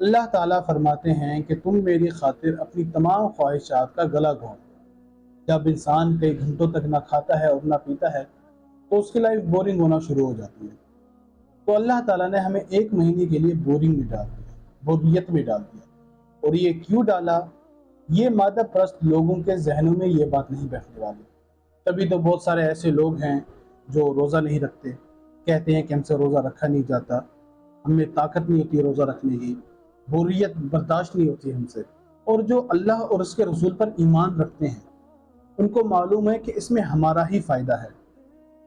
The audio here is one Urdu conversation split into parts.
اللہ تعالیٰ فرماتے ہیں کہ تم میری خاطر اپنی تمام خواہشات کا گلا گھونٹ۔ جب انسان کئی گھنٹوں تک نہ کھاتا ہے اور نہ پیتا ہے تو اس کی لائف بورنگ ہونا شروع ہو جاتی ہے۔ تو اللہ تعالیٰ نے ہمیں ایک مہینے کے لیے بورنگ میں ڈال دیا، بوریت میں ڈال دیا۔ اور یہ کیوں ڈالا؟ یہ مادہ پرست لوگوں کے ذہنوں میں یہ بات نہیں بیٹھنے والی۔ تبھی تو بہت سارے ایسے لوگ ہیں جو روزہ نہیں رکھتے، کہتے ہیں کہ ہم سے روزہ رکھا نہیں جاتا، ہمیں طاقت نہیں ہوتی روزہ رکھنے کی، بوریت برداشت نہیں ہوتی ہم سے۔ اور جو اللہ اور اس کے رسول پر ایمان رکھتے ہیں ان کو معلوم ہے کہ اس میں ہمارا ہی فائدہ ہے۔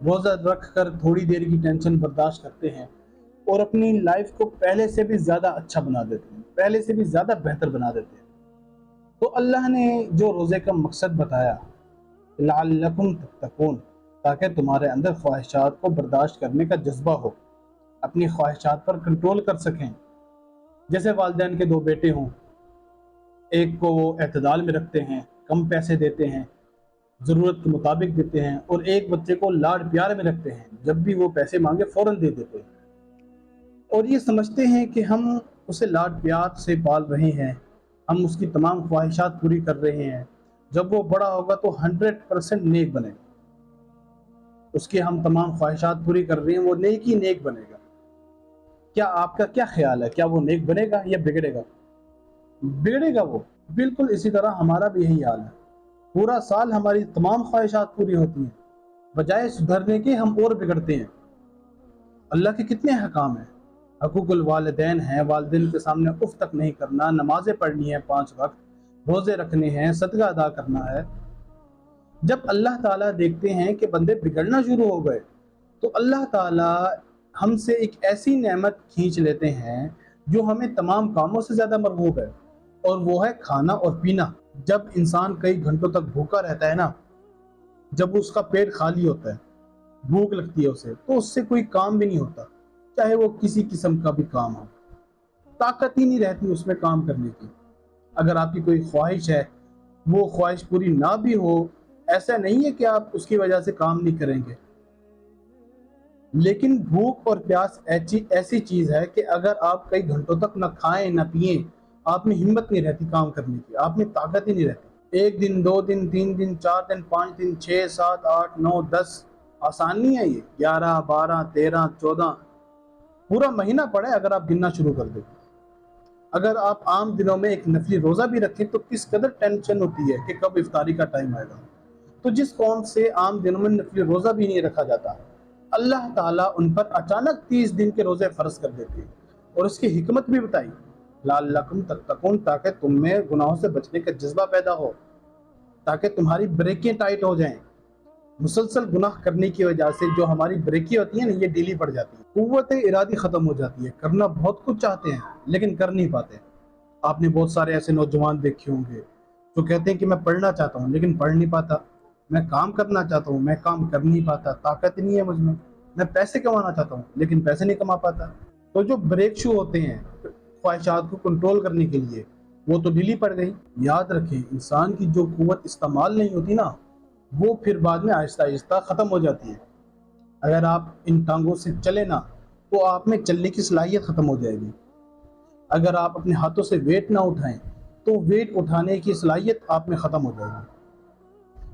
روزہ رکھ کر تھوڑی دیر کی ٹینشن برداشت کرتے ہیں اور اپنی لائف کو پہلے سے بھی زیادہ اچھا بنا دیتے ہیں، پہلے سے بھی زیادہ بہتر بنا دیتے ہیں۔ تو اللہ نے جو روزے کا مقصد بتایا، لعلکم تتقون، تاکہ تمہارے اندر خواہشات کو برداشت کرنے کا جذبہ ہو، اپنی خواہشات پر کنٹرول کر سکیں۔ جیسے والدین کے دو بیٹے ہوں، ایک کو وہ اعتدال میں رکھتے ہیں، کم پیسے دیتے ہیں، ضرورت کے مطابق دیتے ہیں، اور ایک بچے کو لاڑ پیار میں رکھتے ہیں، جب بھی وہ پیسے مانگے فوراً دے دیتے ہیں، اور یہ سمجھتے ہیں کہ ہم اسے لاڑ پیار سے پال رہے ہیں، ہم اس کی تمام خواہشات پوری کر رہے ہیں، جب وہ بڑا ہوگا تو 100% نیک بنے گا، اس کی ہم تمام خواہشات پوری کر رہے ہیں، وہ نیک ہی نیک بنے گا۔ کیا آپ کا کیا خیال ہے؟ کیا وہ نیک بنے گا یا بگڑے گا؟ بگڑے گا وہ۔ بالکل اسی طرح ہمارا بھی یہی حال ہے، پورا سال ہماری تمام خواہشات پوری ہوتی ہیں، بجائے سدھرنے کے ہم اور بگڑتے ہیں۔ اللہ کے کتنے حکام ہیں، حقوق الوالدین ہیں، والدین کے سامنے اف تک نہیں کرنا، نمازیں پڑھنی ہیں 5 وقت، روزے رکھنے ہیں، صدقہ ادا کرنا ہے۔ جب اللہ تعالیٰ دیکھتے ہیں کہ بندے بگڑنا شروع ہو گئے تو اللہ تعالیٰ ہم سے ایک ایسی نعمت کھینچ لیتے ہیں جو ہمیں تمام کاموں سے زیادہ مرغوب ہے، اور وہ ہے کھانا اور پینا۔ جب انسان کئی گھنٹوں تک بھوکا رہتا ہے نا، جب اس کا پیٹ خالی ہوتا ہے، بھوک لگتی ہے اسے، تو اس سے کوئی کام بھی نہیں ہوتا، چاہے وہ کسی قسم کا بھی کام ہو، طاقت ہی نہیں رہتی اس میں کام کرنے کی۔ اگر آپ کی کوئی خواہش ہے، وہ خواہش پوری نہ بھی ہو، ایسا نہیں ہے کہ آپ اس کی وجہ سے کام نہیں کریں گے، لیکن بھوک اور پیاس ایسی چیز ہے کہ اگر آپ کئی گھنٹوں تک نہ کھائیں نہ پیئیں، آپ میں ہمت نہیں رہتی کام کرنے کی، آپ میں طاقت ہی نہیں رہتی۔ 1 دن 2 دن 3 دن 4 دن 5 دن 6 7 8 9 10، آسان نہیں ہے یہ، 11 12 13 14، پورا مہینہ پڑے اگر آپ گننا شروع کر دیں۔ اگر آپ عام دنوں میں ایک نفلی روزہ بھی رکھیں تو کس قدر ٹینشن ہوتی ہے کہ کب افطاری کا ٹائم آئے گا۔ تو جس قوم سے عام دنوں میں نفلی روزہ بھی نہیں رکھا جاتا، اللہ تعالیٰ ان پر اچانک 30 دن کے روزے فرض کر دیتے ہیں، اور اس کی حکمت بھی بتائی، لعلکم تتقون، تاکہ تم میں گناہوں سے بچنے کا جذبہ پیدا ہو، تاکہ تمہاری بریکیں ٹائٹ ہو جائیں۔ مسلسل گناہ کرنے کی وجہ سے جو ہماری بریکیں ہوتی ہیں نا، یہ ڈھیلی پڑ جاتی ہیں، قوت ارادی ختم ہو جاتی ہے، کرنا بہت کچھ چاہتے ہیں لیکن کر نہیں پاتے۔ آپ نے بہت سارے ایسے نوجوان دیکھے ہوں گے جو کہتے ہیں کہ میں پڑھنا چاہتا ہوں لیکن پڑھ نہیں پاتا، میں کام کرنا چاہتا ہوں میں کام کر نہیں پاتا، طاقت نہیں ہے مجھ میں پیسے کمانا چاہتا ہوں لیکن پیسے نہیں کما پاتا۔ تو جو بریک شو ہوتے ہیں خواہشات کو کنٹرول کرنے کے لیے، وہ تو ڈھیلی پڑ گئی۔ یاد رکھیں، انسان کی جو قوت استعمال نہیں ہوتی نا، وہ پھر بعد میں آہستہ آہستہ ختم ہو جاتی ہے۔ اگر آپ ان ٹانگوں سے چلے نا تو آپ میں چلنے کی صلاحیت ختم ہو جائے گی۔ اگر آپ اپنے ہاتھوں سے ویٹ نہ اٹھائیں تو ویٹ اٹھانے کی صلاحیت آپ میں ختم ہو جائے گی۔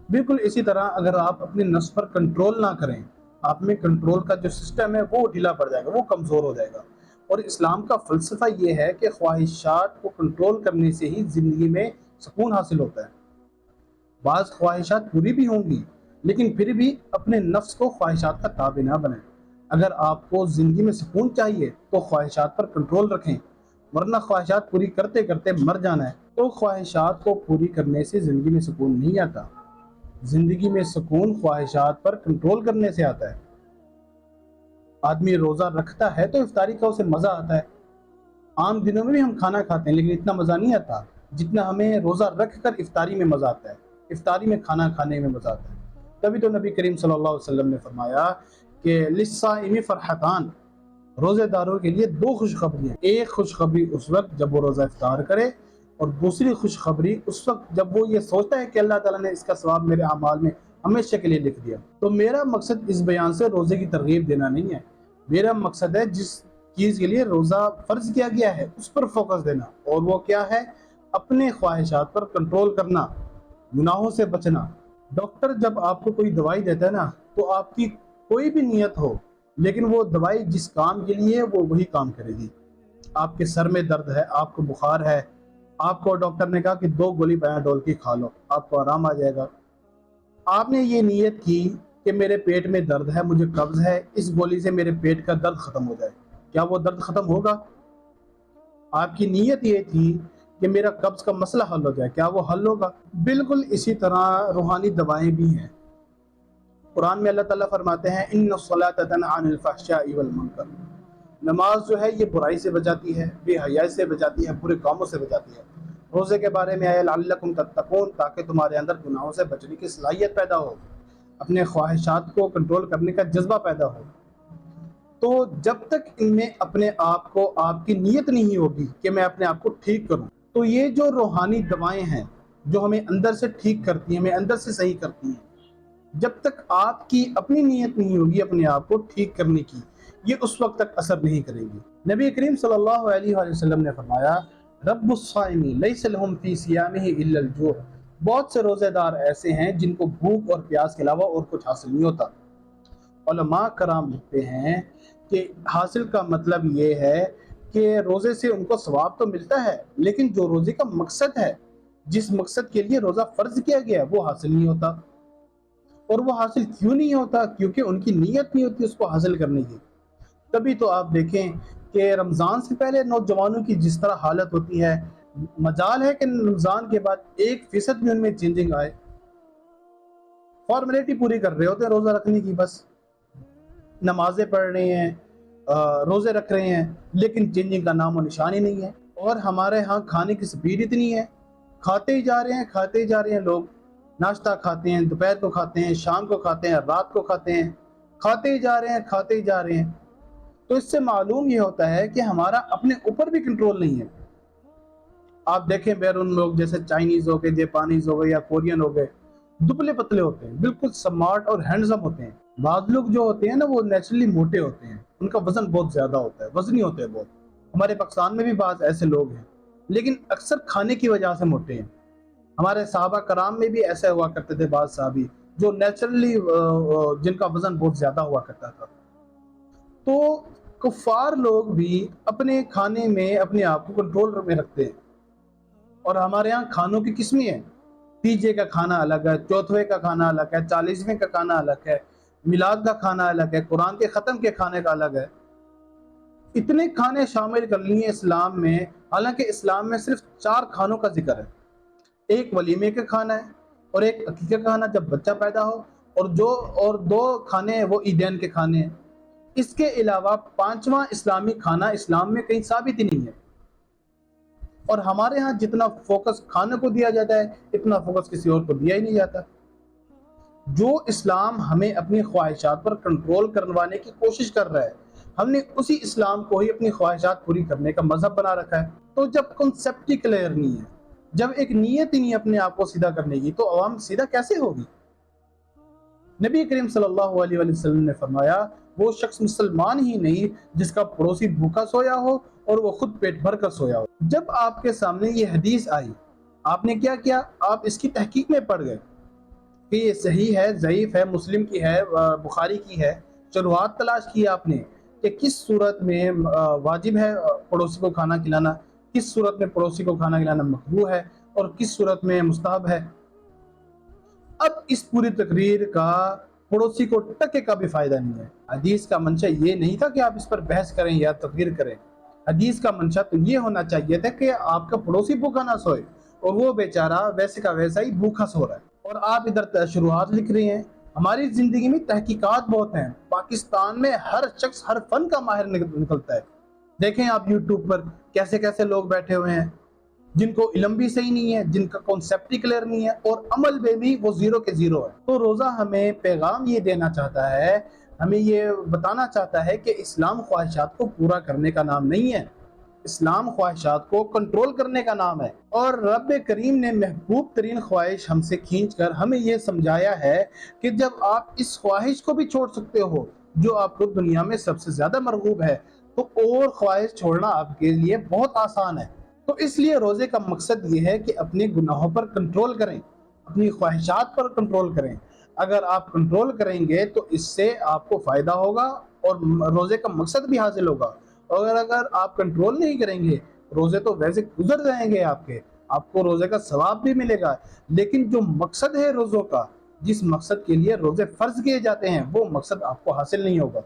بالکل اسی طرح اگر آپ اپنے نفس پر کنٹرول نہ کریں، آپ میں کنٹرول کا جو سسٹم ہے وہ ڈھیلا پڑ جائے گا، وہ کمزور ہو جائے گا۔ اور اسلام کا فلسفہ یہ ہے کہ خواہشات کو کنٹرول کرنے سے ہی زندگی میں سکون حاصل ہوتا ہے۔ بعض خواہشات پوری بھی ہوں گی لیکن پھر بھی اپنے نفس کو خواہشات کا تابع نہ بنائیں۔ اگر آپ کو زندگی میں سکون چاہیے تو خواہشات پر کنٹرول رکھیں، ورنہ خواہشات پوری کرتے کرتے مر جانا ہے۔ تو خواہشات کو پوری کرنے سے زندگی میں سکون نہیں آتا، زندگی میں سکون خواہشات پر کنٹرول کرنے سے آتا ہے۔ آدمی روزہ رکھتا ہے تو افطاری کا اسے مزہ آتا ہے۔ عام دنوں میں بھی ہم کھانا کھاتے ہیں لیکن اتنا مزہ نہیں آتا جتنا ہمیں روزہ رکھ کر افطاری میں مزہ آتا ہے، افطاری میں کھانا کھانے میں مزہ آتا ہے۔ تبھی تو نبی کریم صلی اللہ علیہ وسلم نے فرمایا کہ للصائم فرحتان، روزے داروں کے لیے 2 خوشخبری ہیں۔ ایک خوشخبری اس وقت جب وہ روزہ افطار کرے، اور دوسری خوشخبری اس وقت جب وہ یہ سوچتا ہے کہ اللہ تعالیٰ نے اس کا ثواب میرے اعمال میں ہمیشہ کے لیے لکھ دیا۔ تو میرا مقصد اس بیان سے روزے کی ترغیب دینا نہیں ہے، میرا مقصد ہے جس چیز کے لیے روزہ فرض کیا گیا ہے اس پر فوکس دینا، اور وہ کیا ہے؟ اپنے خواہشات پر کنٹرول کرنا، گناہوں سے بچنا۔ ڈاکٹر جب آپ کو کوئی دوائی دیتا ہے نا، تو آپ کی کوئی بھی نیت ہو، لیکن وہ دوائی جس کام کے لیے ہے وہ وہی کام کرے گی۔ آپ کے سر میں درد ہے، آپ کو بخار ہے، آپ کو ڈاکٹر نے کہا کہ 2 گولی پیناڈول کی کھا لو، آپ کو آرام آ جائے گا۔ آپ نے یہ نیت کی کہ میرے پیٹ میں درد ہے، مجھے قبض ہے، اس گولی سے میرے پیٹ کا درد ختم ہو جائے، کیا وہ درد ختم ہوگا؟ آپ کی نیت یہ تھی کہ میرا قبض کا مسئلہ حل ہو جائے، کیا وہ حل ہوگا؟ بالکل اسی طرح روحانی دوائیں بھی ہیں۔ قرآن میں اللہ تعالیٰ فرماتے ہیں ان الصلاۃ تنہی عن الفحشاء والمنکر، نماز جو ہے یہ برائی سے بچاتی ہے، بے حیائی سے بچاتی ہے، برے کاموں سے بچاتی ہے۔ روزے کے بارے میں آیا لعلکم تتقون، تاکہ تمہارے اندر گناہوں سے بچنے کی صلاحیت پیدا ہو، اپنے خواہشات کو کنٹرول کرنے کا جذبہ پیدا ہو۔ تو جب تک ان میں اپنے آپ کو، آپ کی نیت نہیں ہوگی کہ میں اپنے آپ کو ٹھیک کروں، تو یہ جو روحانی دوائیں ہیں جو ہمیں اندر سے ٹھیک کرتی ہیں، ہمیں اندر سے صحیح کرتی ہیں، جب تک آپ کی اپنی نیت نہیں ہوگی اپنے آپ کو ٹھیک کرنے کی، یہ اس وقت تک اثر نہیں کرے گی۔ نبی کریم صلی اللہ علیہ وآلہ وسلم نے فرمایا رب الصائم لیس لہم فی صیامہ الا الجوع، بہت سے روزے دار ایسے ہیں جن کو بھوک اور پیاس کے علاوہ اور کچھ حاصل نہیں ہوتا۔ علماء کرام لکھتے ہیں کہ حاصل کا مطلب یہ ہے کہ روزے سے ان کو ثواب تو ملتا ہے، لیکن جو روزے کا مقصد ہے، جس مقصد کے لیے روزہ فرض کیا گیا ہے، وہ حاصل نہیں ہوتا۔ اور وہ حاصل کیوں نہیں ہوتا؟ کیونکہ ان کی نیت نہیں ہوتی اس کو حاصل کرنے کی۔ تبھی تو آپ دیکھیں کہ رمضان سے پہلے نوجوانوں کی جس طرح حالت ہوتی ہے، مجال ہے کہ رمضان کے بعد 1% بھی ان میں چینجنگ آئے۔ فارمیلٹی پوری کر رہے ہوتے ہیں روزہ رکھنے کی، بس نمازیں پڑھ رہے ہیں، روزے رکھ رہے ہیں، لیکن چینجنگ کا نام و نشان ہی نہیں ہے۔ اور ہمارے ہاں کھانے کی سپیڈ اتنی ہے، کھاتے ہی جا رہے ہیں، کھاتے ہی جا رہے ہیں لوگ، ناشتہ کھاتے ہیں، دوپہر کو کھاتے ہیں، شام کو کھاتے ہیں، رات کو کھاتے ہیں، کھاتے ہی جا رہے ہیں، کھاتے ہی جا رہے ہیں۔ تو اس سے معلوم یہ ہوتا ہے کہ ہمارا اپنے اوپر بھی کنٹرول نہیں ہے۔ آپ دیکھیں بیرون لوگ جیسے چائنیز ہو گئے، جاپانیز ہو گئے یا کورین ہو گئے، دبلے پتلے ہوتے ہیں، بالکل سمارٹ اور ہینڈسم ہوتے ہیں۔ بعض لوگ جو ہوتے ہیں نا وہ نیچرلی موٹے ہوتے ہیں، ان کا وزن بہت زیادہ ہوتا ہے، وزنی ہوتے ہیں بہت۔ ہمارے پاکستان میں بھی بعض ایسے لوگ ہیں، لیکن اکثر کھانے کی وجہ سے موٹے ہیں۔ ہمارے صحابہ کرام میں بھی ایسے ہوا کرتے تھے بعض صحابی جو نیچرلی جن کا وزن بہت زیادہ ہوا کرتا تھا۔ تو کفار لوگ بھی اپنے کھانے میں اپنے آپ کو کنٹرول میں رکھتے ہیں، اور ہمارے ہاں کھانوں کی قسمیں ہیں۔ تیجے کا کھانا الگ ہے، چوتھویں کا کھانا الگ ہے، 40ویں کا کھانا الگ ہے، میلاد کا کھانا الگ ہے، قرآن کے ختم کے کھانے کا الگ ہے۔ اتنے کھانے شامل کر لیے اسلام میں، حالانکہ اسلام میں صرف 4 کھانوں کا ذکر ہے۔ ایک ولیمے کا کھانا ہے، اور ایک عقیقہ کا کھانا جب بچہ پیدا ہو، اور 2 کھانے ہیں وہ عیدین کے کھانے ہیں۔ اس کے علاوہ 5واں اسلامی کھانا اسلام میں کہیں ثابت ہی نہیں ہے۔ اور ہمارے ہاں جتنا فوکس کھانے کو دیا جاتا ہے، اتنا فوکس کسی اور کو دیا ہی نہیں جاتا۔ جو اسلام ہمیں اپنی خواہشات پر کنٹرول کروانے کی کوشش کر رہا ہے، ہم نے اسی اسلام کو ہی اپنی خواہشات پوری کرنے کا مذہب بنا رکھا ہے۔ تو جب کنسیپٹ ہی کلیئر نہیں ہے، جب ایک نیت ہی نہیں اپنے آپ کو سیدھا کرنے کی، تو عوام سیدھا کیسے ہوگی؟ نبی کریم صلی اللہ علیہ وسلم نے فرمایا وہ شخص مسلمان ہی نہیں جس کا پڑوسی بھوکا سویا ہو اور وہ خود پیٹ بھر کر سویا ہو۔ جب آپ کے سامنے یہ حدیث آئی، آپ نے کیا کیا؟ آپ اس کی تحقیق میں پڑ گئے کہ یہ صحیح ہے، ضعیف ہے، مسلم کی ہے، بخاری کی ہے۔ شروحات تلاش کی آپ نے کہ کس صورت میں واجب ہے پڑوسی کو کھانا کھلانا، کس صورت میں پڑوسی کو کھانا کھلانا مکروہ ہے، اور کس صورت میں مستحب ہے۔ اب اس پوری تقریر کا پڑوسی کو ٹکے کا بھی فائدہ نہیں ہے۔ حدیث کا منشا یہ نہیں تھا کہ آپ اس پر بحث کریں یا تقریر کریں۔ حدیث کا منشا تو یہ ہونا چاہیے تھا کہ آپ کا پڑوسی بھوکا نہ سوئے، اور وہ بیچارہ ویسے کا ویسا ہی بھوکا سو رہا ہے، اور آپ ادھر شروحات لکھ رہے ہیں۔ ہماری زندگی میں تحقیقات بہت ہیں۔ پاکستان میں ہر شخص ہر فن کا ماہر نکلتا ہے۔ دیکھیں آپ یوٹیوب پر کیسے کیسے لوگ بیٹھے ہوئے ہیں جن کو علم بھی صحیح نہیں ہے، جن کا کانسیپٹ ہی کلیئر نہیں ہے، اور عمل میں بھی وہ 0 کے 0 ہے۔ تو روزہ ہمیں پیغام یہ دینا چاہتا ہے، ہمیں یہ بتانا چاہتا ہے کہ اسلام خواہشات کو پورا کرنے کا نام نہیں ہے، اسلام خواہشات کو کنٹرول کرنے کا نام ہے۔ اور رب کریم نے محبوب ترین خواہش ہم سے کھینچ کر ہمیں یہ سمجھایا ہے کہ جب آپ اس خواہش کو بھی چھوڑ سکتے ہو جو آپ کو دنیا میں سب سے زیادہ مرغوب ہے، تو اور خواہش چھوڑنا آپ کے لیے بہت آسان ہے۔ تو اس لیے روزے کا مقصد یہ ہے کہ اپنے گناہوں پر کنٹرول کریں، اپنی خواہشات پر کنٹرول کریں۔ اگر آپ کنٹرول کریں گے تو اس سے آپ کو فائدہ ہوگا اور روزے کا مقصد بھی حاصل ہوگا۔ اور اگر آپ کنٹرول نہیں کریں گے، روزے تو ویسے گزر جائیں گے آپ کو روزے کا ثواب بھی ملے گا، لیکن جو مقصد ہے روزوں کا، جس مقصد کے لیے روزے فرض کیے جاتے ہیں، وہ مقصد آپ کو حاصل نہیں ہوگا۔